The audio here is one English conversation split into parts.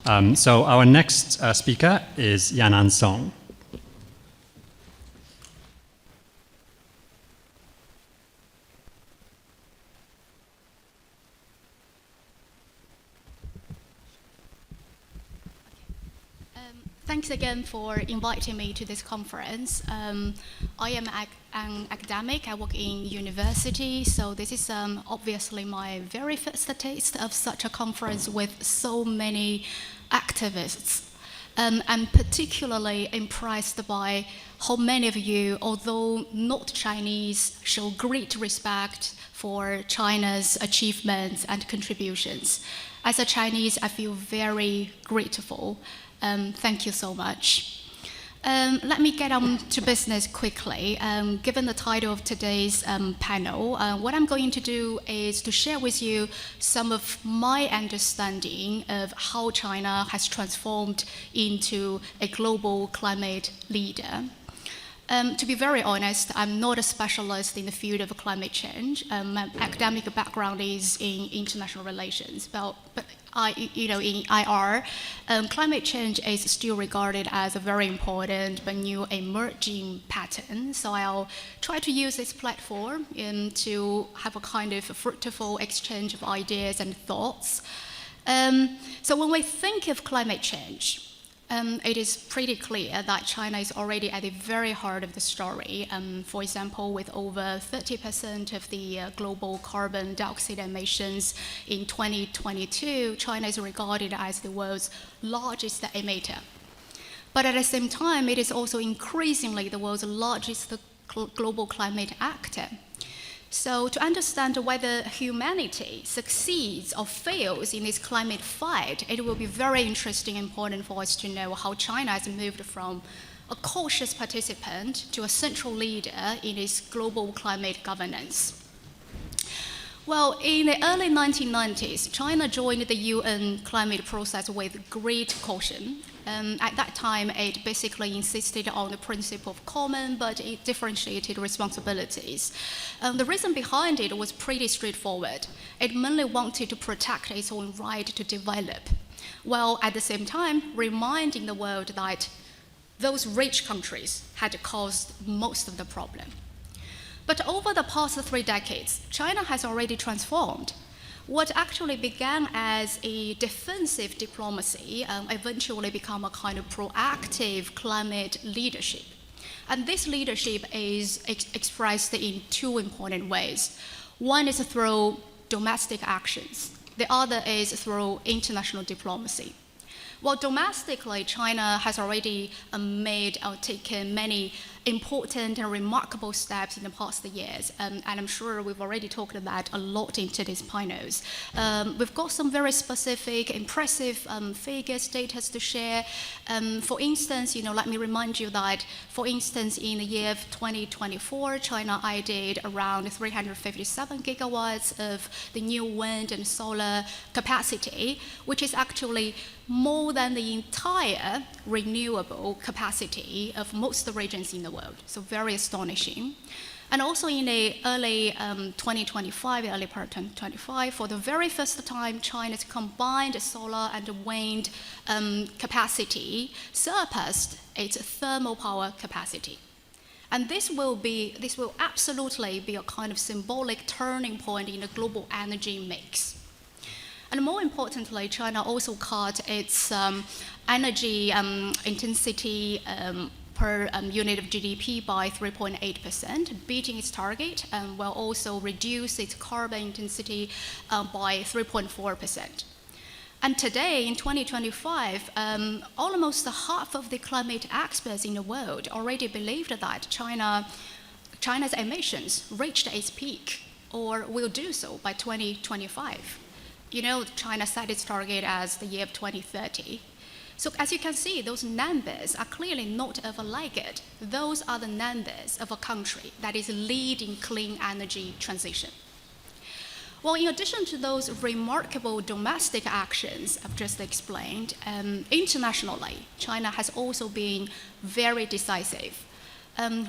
So our next speaker is Yanan Song. Thanks again for inviting me to this conference. I am an academic. I work in university, so this is obviously my very first taste of such a conference with so many activists. I'm particularly impressed by how many of you, although not Chinese, show great respect for China's achievements and contributions. As a Chinese, I feel very grateful. Thank you so much. Let me get on to business quickly. Given the title of today's panel, what I'm going to do is to share with you some of my understanding of how China has transformed into a global climate leader. To be very honest, I'm not a specialist in the field of climate change. My academic background is in international relations, but in IR, climate change is still regarded as a very important but new emerging pattern. So I'll try to use this platform to have a kind of fruitful exchange of ideas and thoughts. So when we think of climate change, it is pretty clear that China is already at the very heart of the story. For example, with over 30% of the global carbon dioxide emissions in 2022, China is regarded as the world's largest emitter. But at the same time, it is also increasingly the world's largest global climate actor. So to understand whether humanity succeeds or fails in this climate fight, it will be very interesting and important for us to know how China has moved from a cautious participant to a central leader in its global climate governance. Well, in the early 1990s, China joined the UN climate process with great caution. At that time, it basically insisted on the principle of common but differentiated responsibilities. The reason behind it was pretty straightforward. It mainly wanted to protect its own right to develop, while at the same time reminding the world that those rich countries had caused most of the problem. But over the past 3 decades, China has already transformed. What actually began as a defensive diplomacy eventually became a kind of proactive climate leadership. And this leadership is expressed in 2 important ways. One is through domestic actions. The other is through international diplomacy. Well, domestically, China has already made or taken many important and remarkable steps in the past years, and I'm sure we've already talked about a lot in today's panels. We've got some very specific, impressive figures, data to share. For instance, let me remind you that, for instance, in the year of 2024, China added around 357 gigawatts of the new wind and solar capacity, which is actually more than the entire renewable capacity of most of the regions in the world. So very astonishing. And also in the early 2025, early part of 2025, for the very first time, China's combined solar and wind capacity surpassed its thermal power capacity. And this will absolutely be a kind of symbolic turning point in the global energy mix. And more importantly, China also cut its energy intensity per unit of GDP by 3.8%, beating its target, while also reduce its carbon intensity by 3.4%. And today, in 2025, almost half of the climate experts in the world already believed that China's emissions reached its peak or will do so by 2025. China set its target as the year of 2030. So as you can see, those numbers are clearly not of a laggard. Those are the numbers of a country that is leading clean energy transition. Well, in addition to those remarkable domestic actions I've just explained, internationally, China has also been very decisive.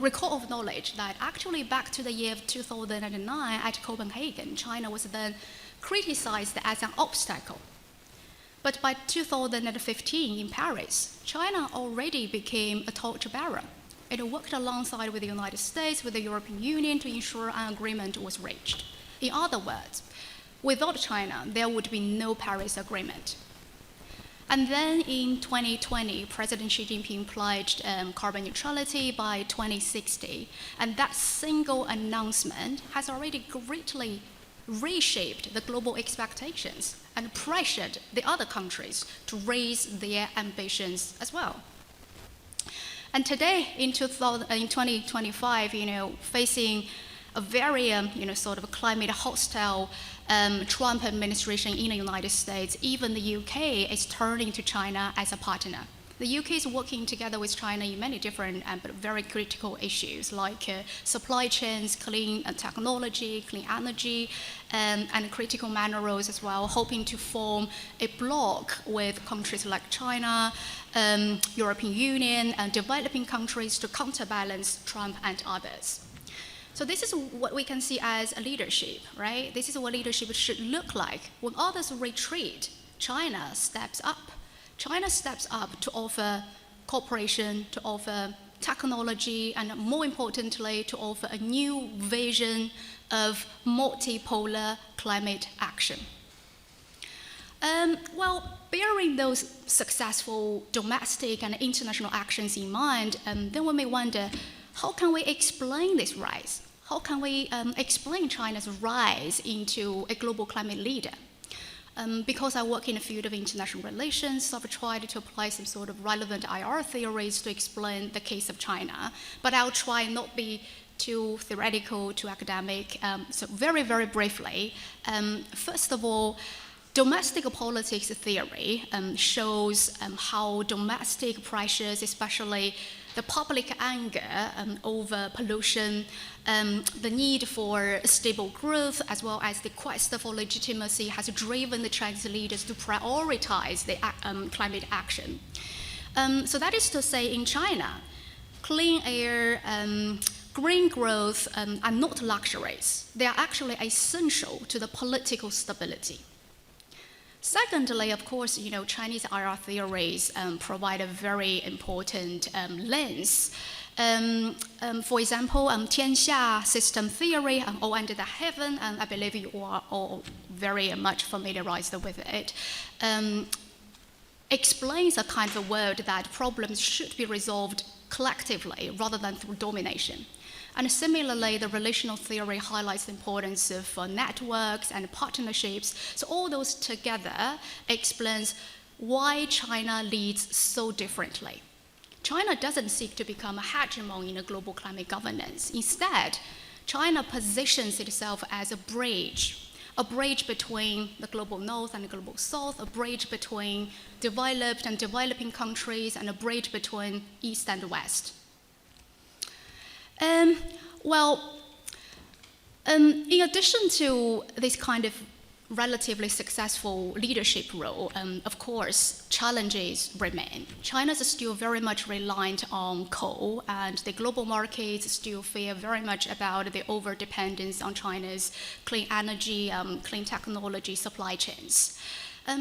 Recall of knowledge that actually back to the year of 2009 at Copenhagen, China was then criticized as an obstacle. But by 2015 in Paris, China already became a torchbearer. It worked alongside with the United States, with the European Union to ensure an agreement was reached. In other words, without China, there would be no Paris Agreement. And then in 2020, President Xi Jinping pledged carbon neutrality by 2060. And that single announcement has already greatly reshaped the global expectations and pressured the other countries to raise their ambitions as well. And today, in 2025, facing a very, sort of climate hostile Trump administration in the United States, even the UK is turning to China as a partner. The UK is working together with China in many different but very critical issues like supply chains, clean technology, clean energy, and critical minerals as well, hoping to form a bloc with countries like China, European Union, and developing countries to counterbalance Trump and others. So this is what we can see as a leadership, right? This is what leadership should look like. When others retreat, China steps up. China steps up to offer cooperation, to offer technology, and more importantly, to offer a new vision of multipolar climate action. Bearing those successful domestic and international actions in mind, then we may wonder, how can we explain this rise? How can we explain China's rise into a global climate leader? Because I work in the field of international relations, so I've tried to apply some sort of relevant IR theories to explain the case of China, but I'll try not be too theoretical, too academic. So very, very briefly, first of all, domestic politics theory shows how domestic pressures, especially the public anger over pollution, the need for stable growth, as well as the quest for legitimacy has driven the Chinese leaders to prioritize the climate action. So that is to say, in China, clean air, green growth are not luxuries. They are actually essential to the political stability. Secondly, of course, Chinese IR theories provide a very important lens. For example, 天下 system theory, all under the heaven, and I believe you are all very much familiarized with it, explains a kind of world that problems should be resolved collectively rather than through domination. And similarly, the relational theory highlights the importance of networks and partnerships. So all those together explains why China leads so differently. China doesn't seek to become a hegemon in a global climate governance. Instead, China positions itself as a bridge between the global north and the global south, a bridge between developed and developing countries, and a bridge between east and west. In addition to this kind of relatively successful leadership role, of course, challenges remain. China is still very much reliant on coal, and the global markets still fear very much about the over-dependence on China's clean energy, clean technology supply chains.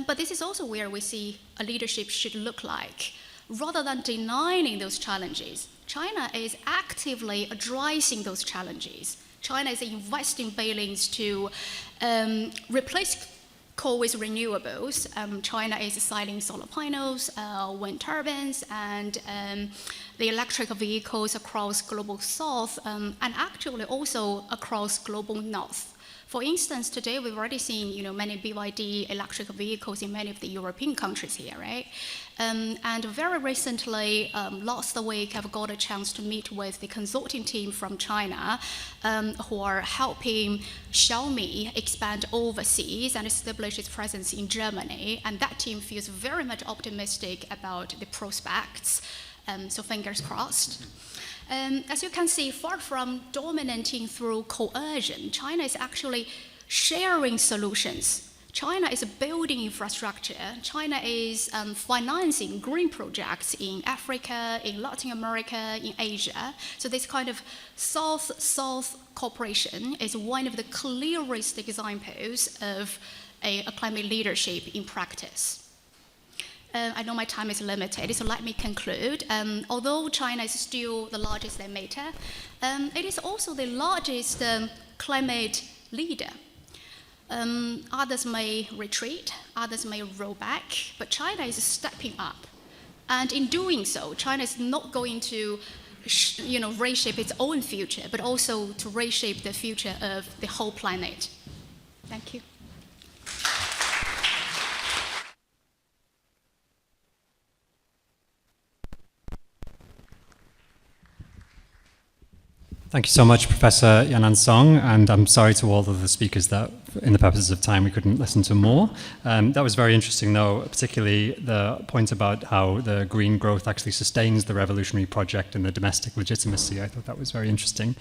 But this is also where we see a leadership should look like. Rather than denying those challenges, China is actively addressing those challenges. China is investing billions to replace coal with renewables. China is selling solar panels, wind turbines, and the electric vehicles across global south, and actually also across global north. For instance, today we've already seen many BYD electric vehicles in many of the European countries here, right? And very recently, last week, I've got a chance to meet with the consulting team from China who are helping Xiaomi expand overseas and establish its presence in Germany. And that team feels very much optimistic about the prospects, so fingers crossed. As you can see, far from dominating through coercion, China is actually sharing solutions. China is building infrastructure. China is financing green projects in Africa, in Latin America, in Asia. So this kind of South-South cooperation is one of the clearest examples of a climate leadership in practice. I know my time is limited, so let me conclude. Although China is still the largest emitter, it is also the largest climate leader. Others may retreat, others may roll back, but China is stepping up. And in doing so, China is not going to reshape its own future, but also to reshape the future of the whole planet. Thank you. Thank you so much, Professor Yanan Song, and I'm sorry to all of the speakers that, in the purposes of time, we couldn't listen to more. That was very interesting, though, particularly the point about how the green growth actually sustains the revolutionary project and the domestic legitimacy. I thought that was very interesting.